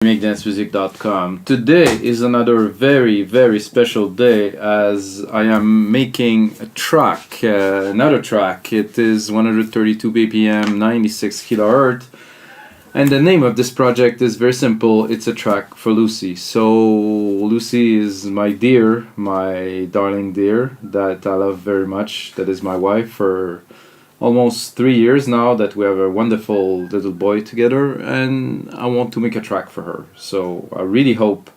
MakeDanceMusic.com. Today is another very special day as I am making a track, another track. It is 132 BPM, 96 kHz, and the name of this project is very simple. It's a track for Lucy. So Lucy is my dear, my darling dear that I love very much. That is my wife for almost 3 years now that we have a wonderful little boy together, and I want to make a track for her. So I really hope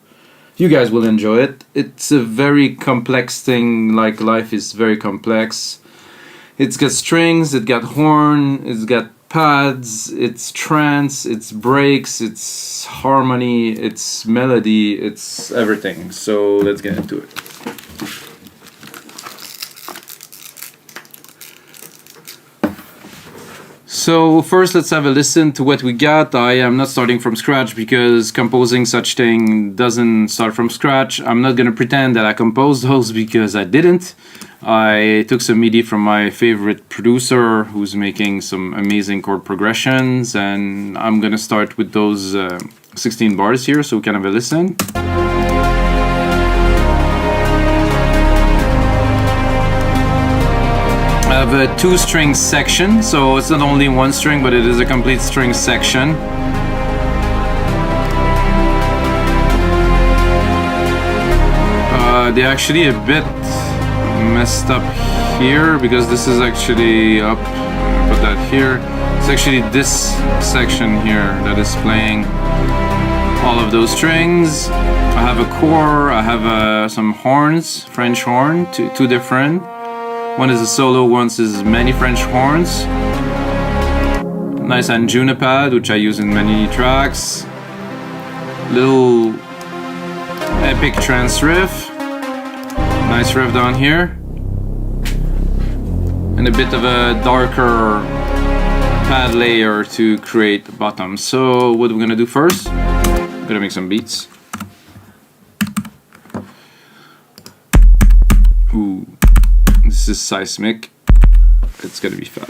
you guys will enjoy it. It's a very complex thing, like life is very complex. It's got strings, it's got horn, it's got pads, it's trance, it's breaks, it's harmony, it's melody, it's everything. So let's get into it. So first let's have a listen to what we got. I am not starting from scratch because composing such thing doesn't start from scratch. I'm not gonna pretend that I composed those because I didn't. I took some MIDI from my favorite producer who's making some amazing chord progressions, and I'm gonna start with those 16 bars here so we can have a listen. I have a 2-string section, so it's not only one string, but it is a complete string section. They're actually a bit messed up here because this is actually up. Put that here. It's actually this section here that is playing all of those strings. I have a core, I have some horns, French horn, two different. One is a solo, one is many French horns. Nice Anjuna pad, which I use in many tracks. Little epic trance riff. Nice riff down here. And a bit of a darker pad layer to create the bottom. So what we're gonna do first, I'm gonna make some beats. Ooh. This is seismic. It's gonna be fat.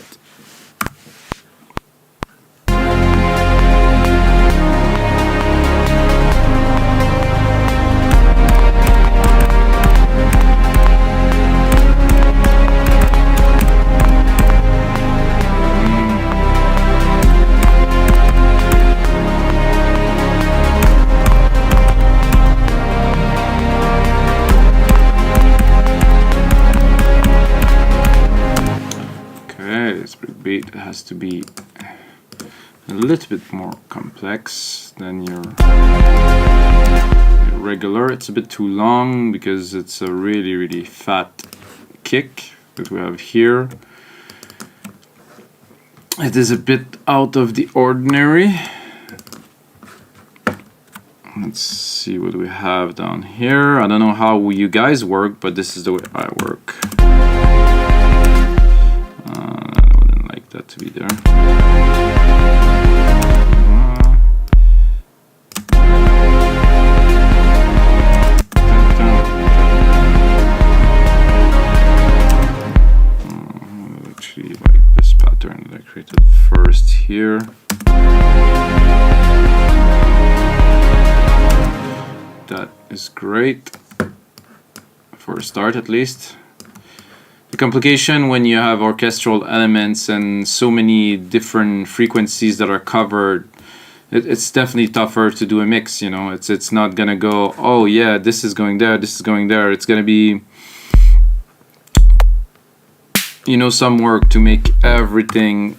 This breakbeat has to be a little bit more complex than your regular. It's a bit too long because it's a really fat kick that we have here. It is a bit out of the ordinary. Let's see what we have down here. I don't know how you guys work, but this is the way I work. That to be there. Actually like this pattern that I created first here. That is great for a start at least. The complication when you have orchestral elements and so many different frequencies that are covered, it's definitely tougher to do a mix, you know. It's not gonna go, oh yeah, this is going there, this is going there. It's gonna be, you know, some work to make everything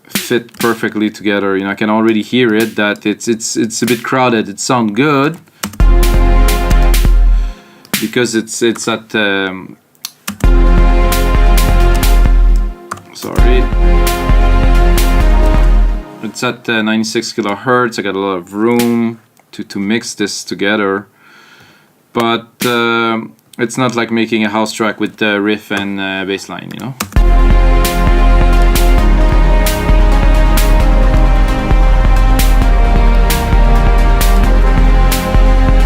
fit perfectly together. You know, I can already hear it that it's a bit crowded. It sounds good because it's at sorry, it's at 96 kHz. I got a lot of room to mix this together, but it's not like making a house track with riff and bass line, you know.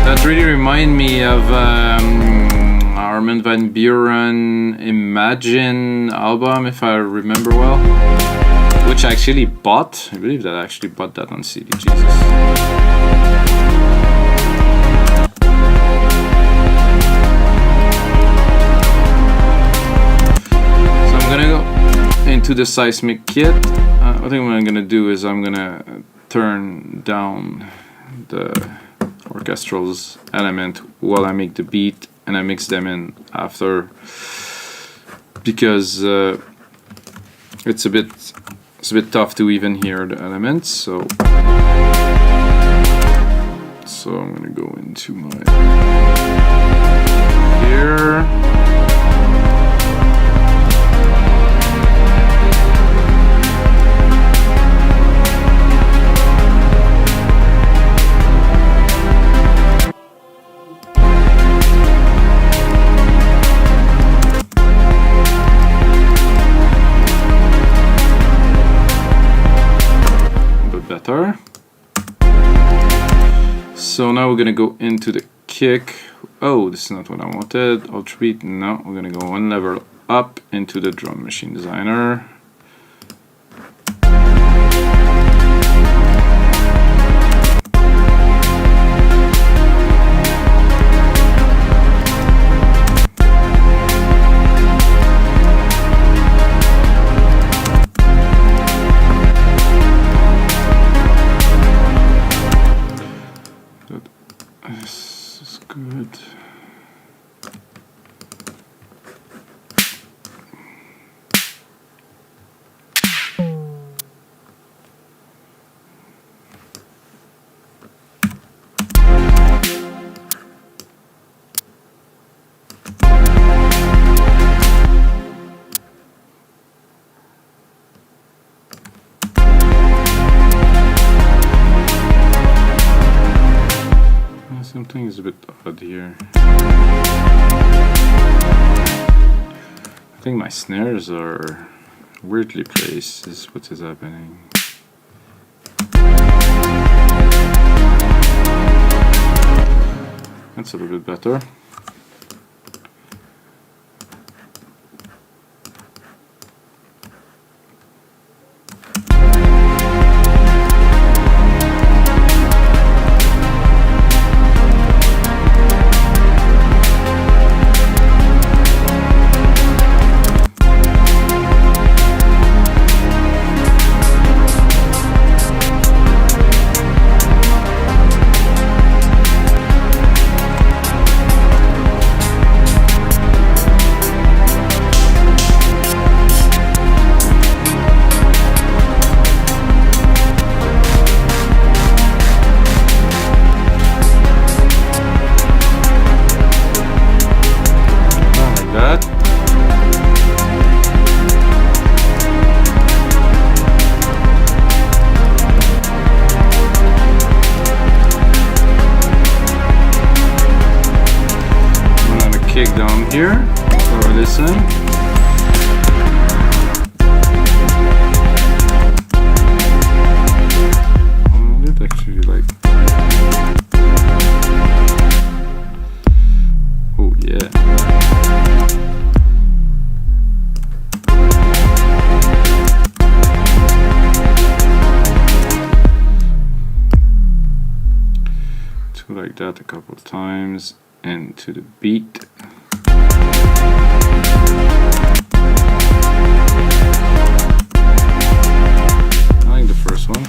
That really reminds me of Armin van Buuren Imagine album, if I remember well, which I actually bought. I believe that I actually bought that on CD. Jesus. into the seismic kit. I think what I'm gonna do is I'm gonna turn down the orchestral's element while I make the beat, and I mix them in after, because it's a bit tough to even hear the elements. So I'm gonna go into my here. Better. So now we're gonna go into the kick. Oh, this is not what I wanted. Ultra beat. No, we're gonna go one level up into the drum machine designer. This is good. Something is a bit odd here. I think my snares are weirdly placed, is what is happening. That's a little bit better. Kick down here for listening. I did actually like. Oh yeah. Do like that a couple of times. And to the beat. I like the first one.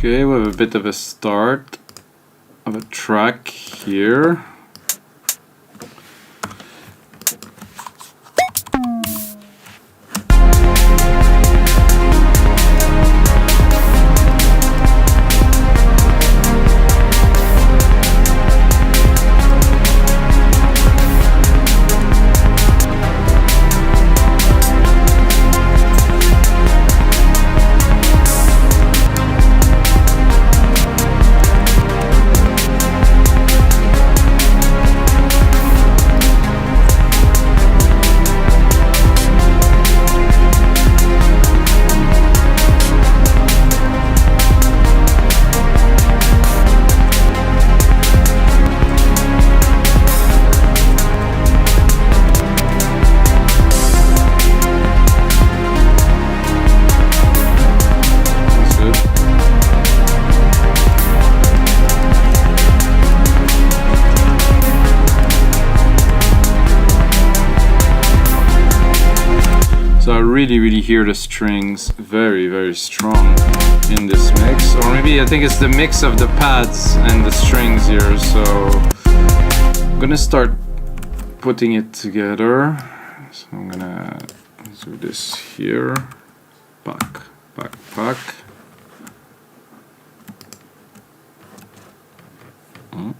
Okay, we have a bit of a start of a track here. So I really hear the strings very strong in this mix, or maybe I think it's the mix of the pads and the strings here. So I'm gonna start putting it together. So I'm gonna do this here, back. I'm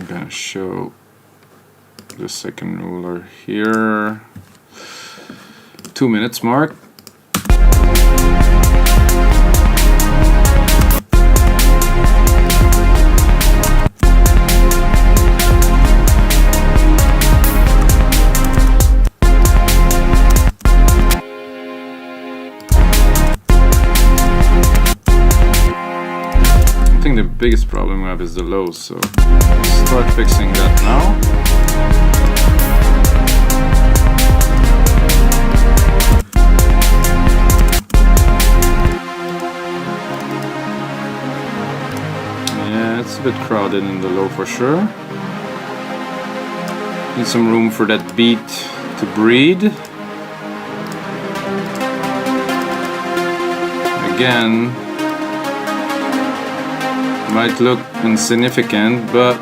gonna show the second ruler here. 2 minutes mark. I think the biggest problem we have is the lows, so let's start fixing that now. It's a bit crowded in the low for sure. Need some room for that beat to breathe. Again, might look insignificant, but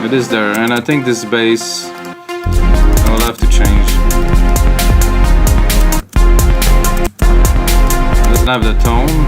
it is there, and I think this bass I will have to change. It doesn't have the tone.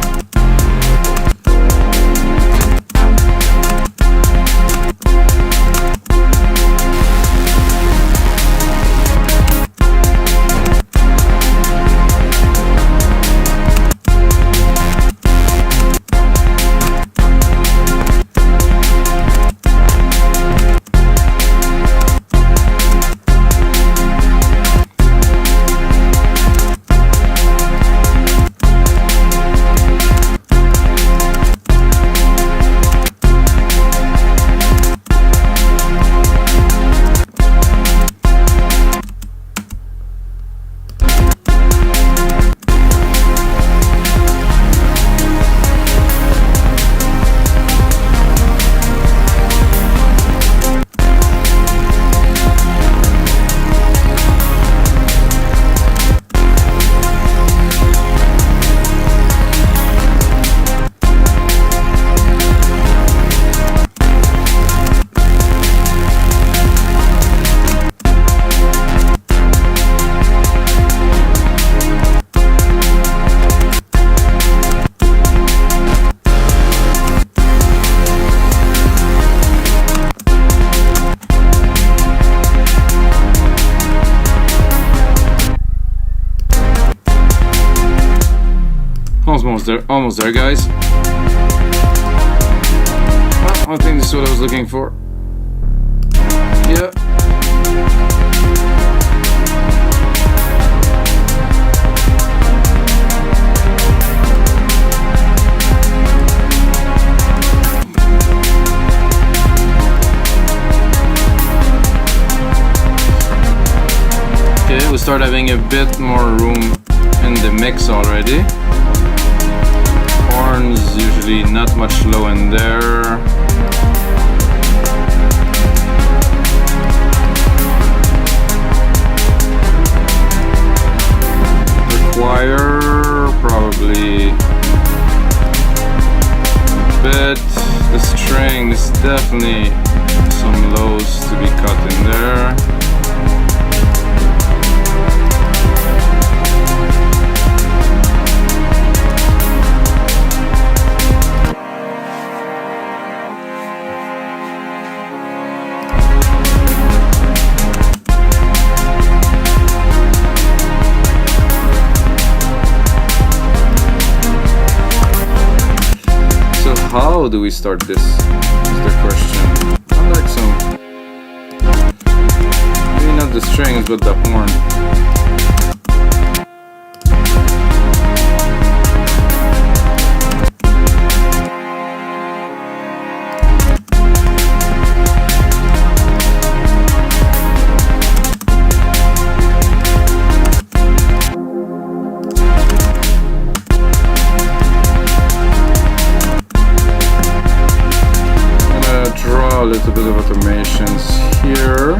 Almost there, guys. Well, I think this is what I was looking for. Yeah. Okay, we start having a bit more room in the mix already. Horns, usually not much low in there. The choir, probably a bit. The strings, definitely some lows to be cut in there. How do we start this? Is the question. I like some, maybe not the strings, but the horn. A little bit of automations here.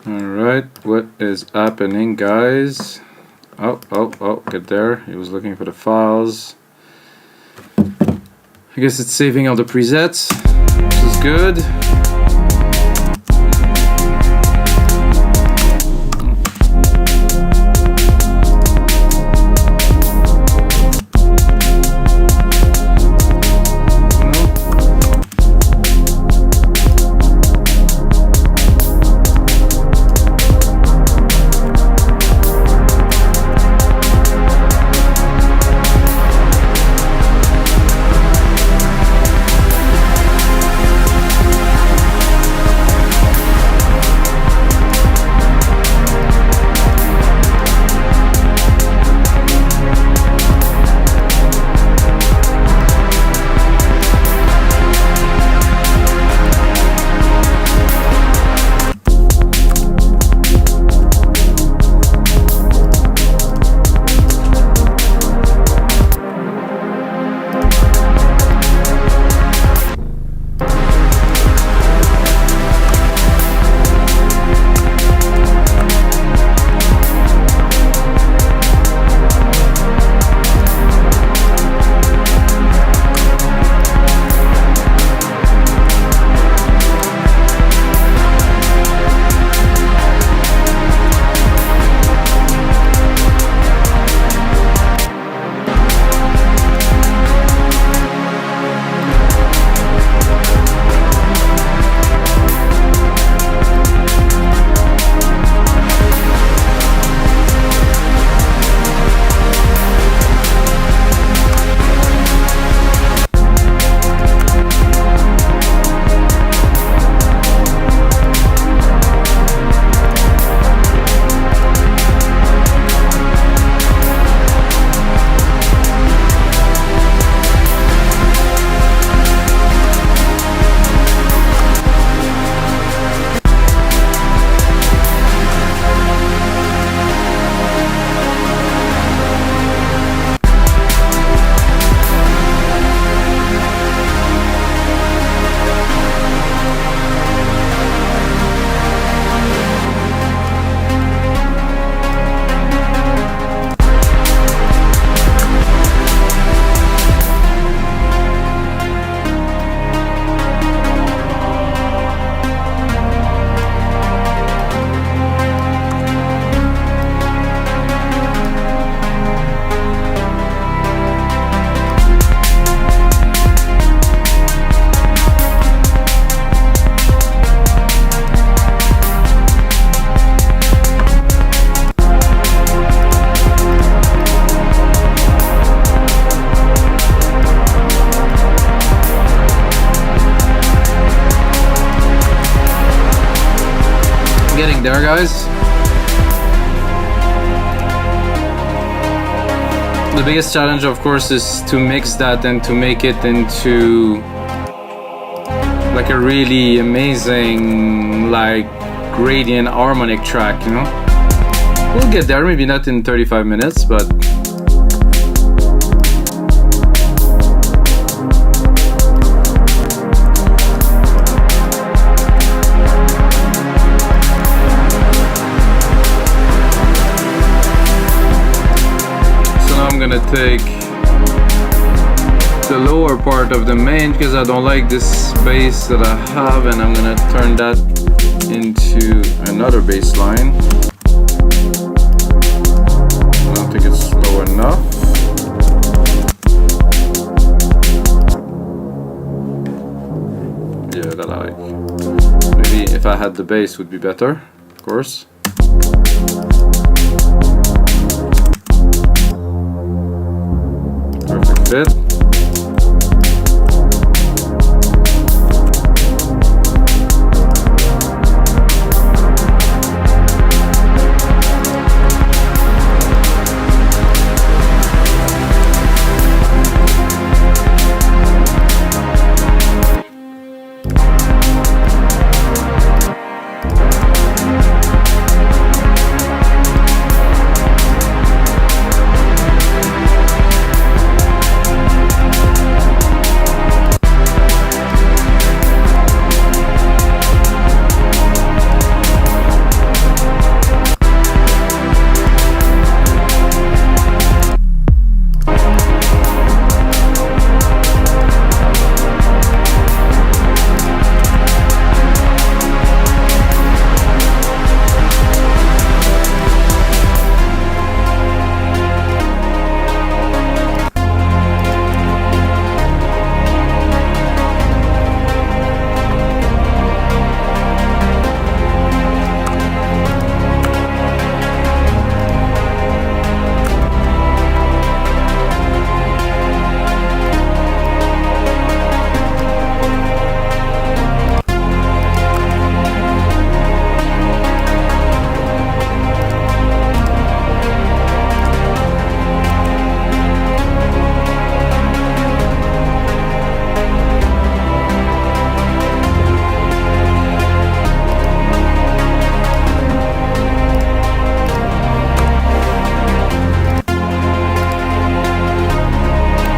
Alright, what is happening, guys? Oh, get there. He was looking for the files. I guess it's saving all the presets, which is good. Getting there, guys. The biggest challenge, of course, is to mix that and to make it into like a really amazing, like, gradient harmonic track, you know? We'll get there, maybe not in 35 minutes, but I'm gonna take the lower part of the main because I don't like this bass that I have, and I'm gonna turn that into another bass line. I don't think it's low enough. Yeah, that I like. Maybe if I had the bass would be better, of course. Perfect fit.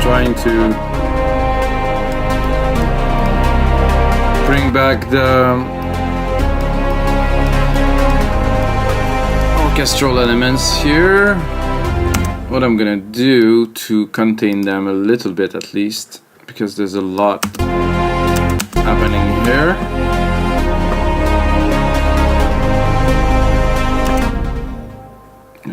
Trying to bring back the orchestral elements here. What I'm gonna do to contain them a little bit at least, because there's a lot happening here.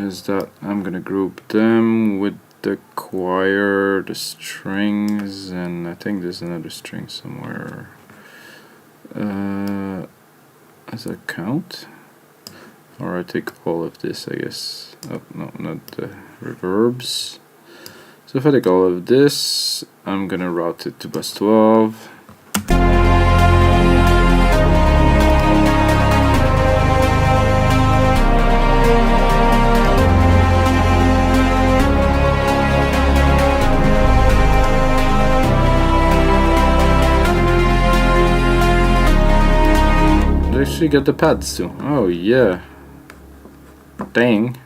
Is that I'm gonna group them with the choir, the strings, and I think there's another string somewhere. As a count, or I take all of this, I guess. Oh no, not the reverbs. So if I take all of this, I'm gonna route it to bus 12. Actually got the pads too. Oh yeah. Dang.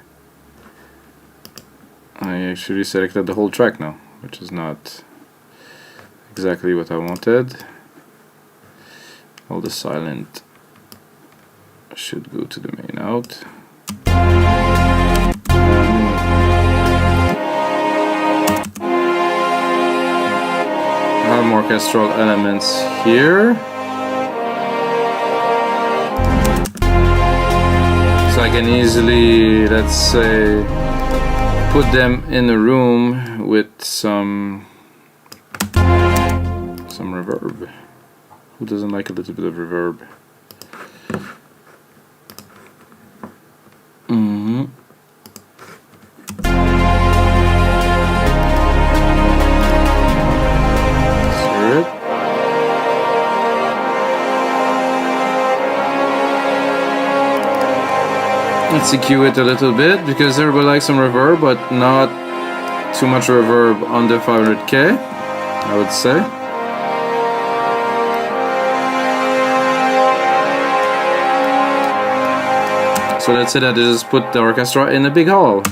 I actually selected the whole track now, which is not exactly what I wanted. All the silent should go to the main out. I have more orchestral elements here. So I can easily, let's say, put them in a room with some reverb. Who doesn't like a little bit of reverb? Let's EQ it a little bit because everybody likes some reverb, but not too much reverb under 500k, I would say. So let's say that I just put the orchestra in a big hall.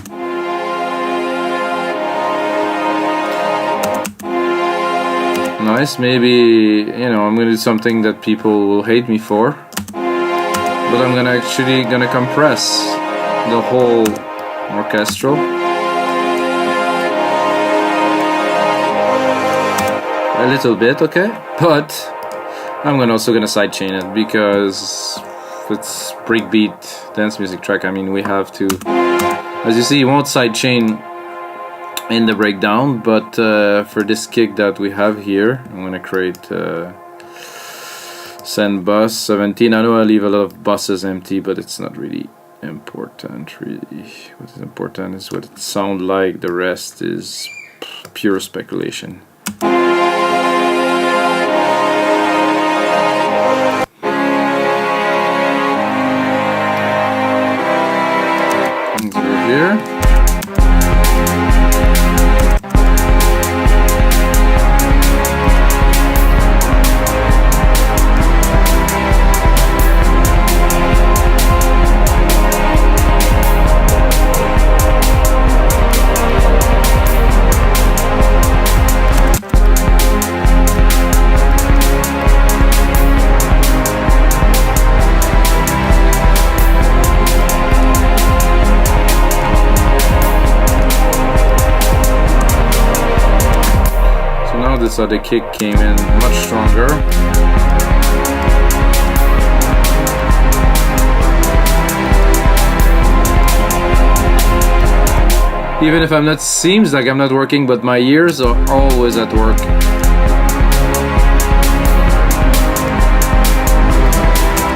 Nice, maybe, you know, I'm gonna do something that people will hate me for, but I'm gonna compress the whole orchestral. A little bit, okay? But I'm also gonna sidechain it because it's breakbeat dance music track. I mean, we have to, as you see, you won't sidechain in the breakdown, but for this kick that we have here, I'm gonna create send bus 17. I know I leave a lot of buses empty, but it's not really important. Really, what is important is what it sounds like. The rest is pure speculation. Let's go here. So the kick came in much stronger. Even if I'm not, seems like I'm not working, but my ears are always at work.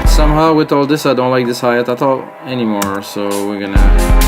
Somehow with all this I don't like this hi-hat at all anymore, so we're gonna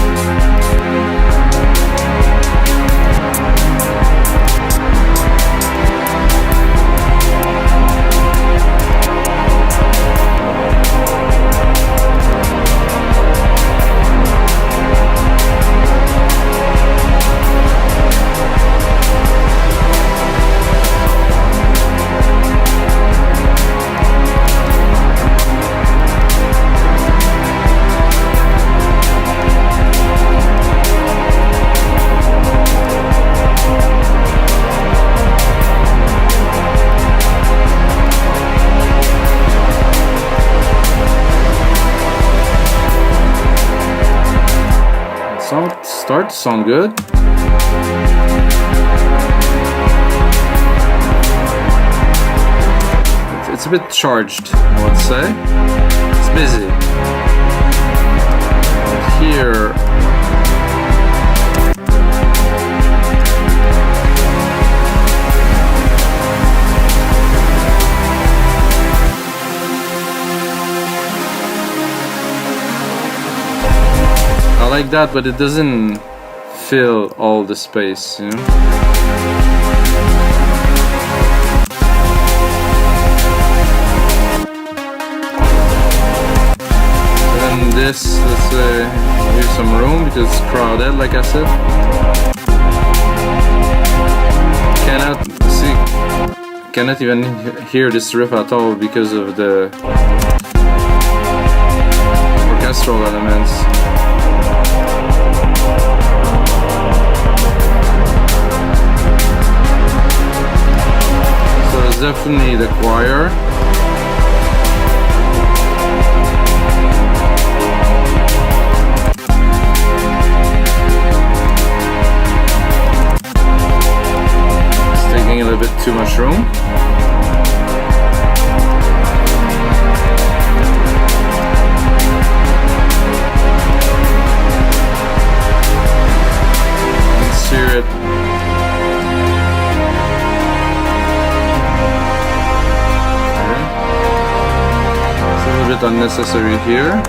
start to sound good. It's a bit charged, I would say. It's busy. Here, I like that, but it doesn't fill all the space, you know? And this, let's leave some room because it's crowded, like I said. Cannot even hear this riff at all because of the orchestral elements. Definitely the choir. It's taking a little bit too much room. Let's hear it. Bit unnecessary here.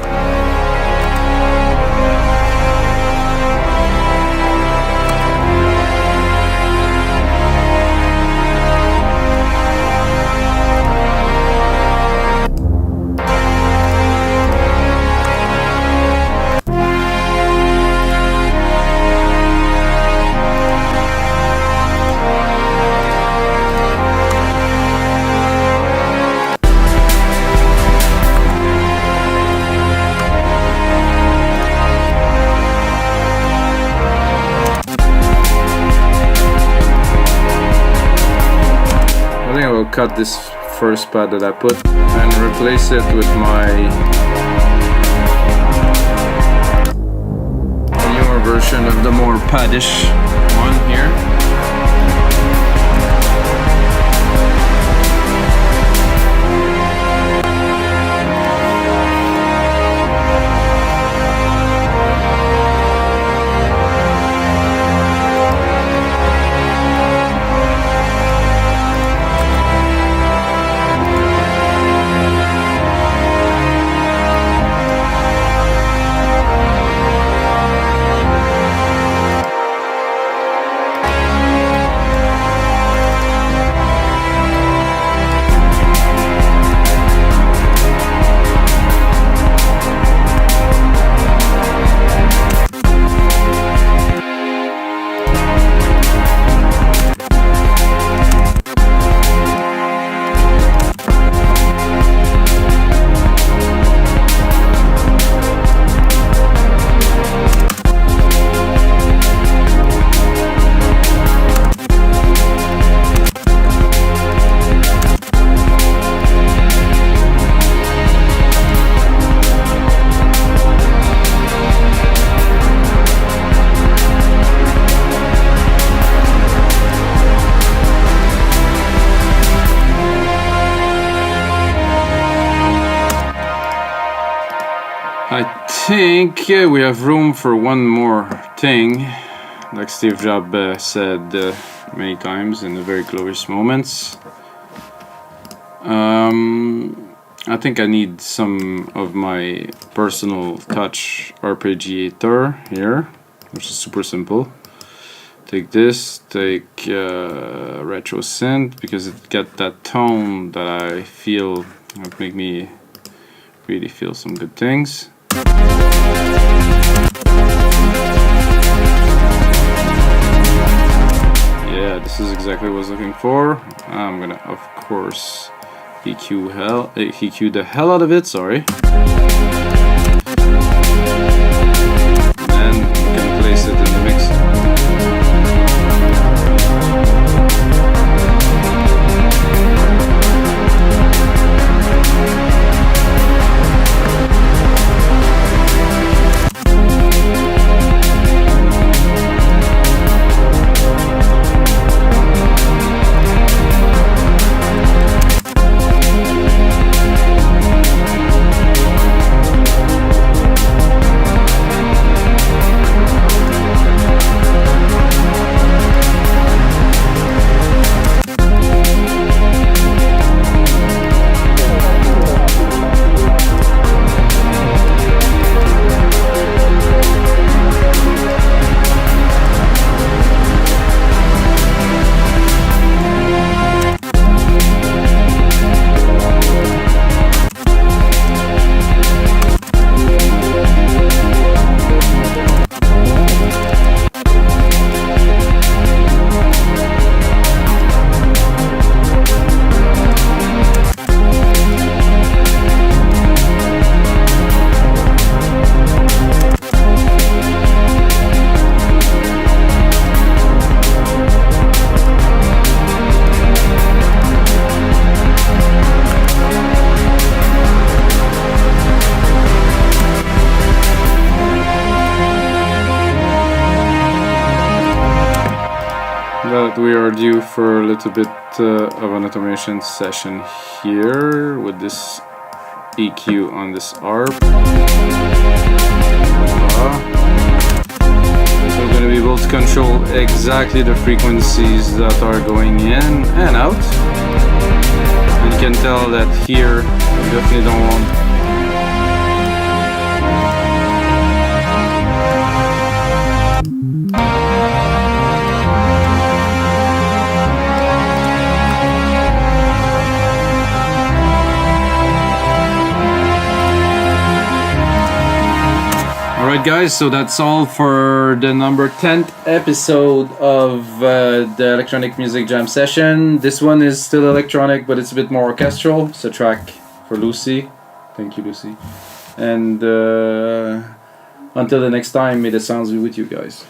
So cut this first pad that I put and replace it with my newer version of the more paddish one here. I think we have room for one more thing, like Steve Jobs said many times in the very glorious moments. I think I need some of my personal touch arpeggiator here, which is super simple. Take this, take retro synth, because it got that tone that I feel would make me really feel some good things. Yeah, this is exactly what I was looking for. I'm gonna, of course, EQ the hell out of it, sorry. And you can place it in the mix. But we are due for a little bit of an automation session here with this EQ on this ARP. So we're going to be able to control exactly the frequencies that are going in and out. And you can tell that here we definitely don't want Alright guys, so that's all for the number 10th episode of the Electronic Music Jam session. This one is still electronic, but it's a bit more orchestral. It's a track for Lucy. Thank you, Lucy. And until the next time, may the sounds be with you guys.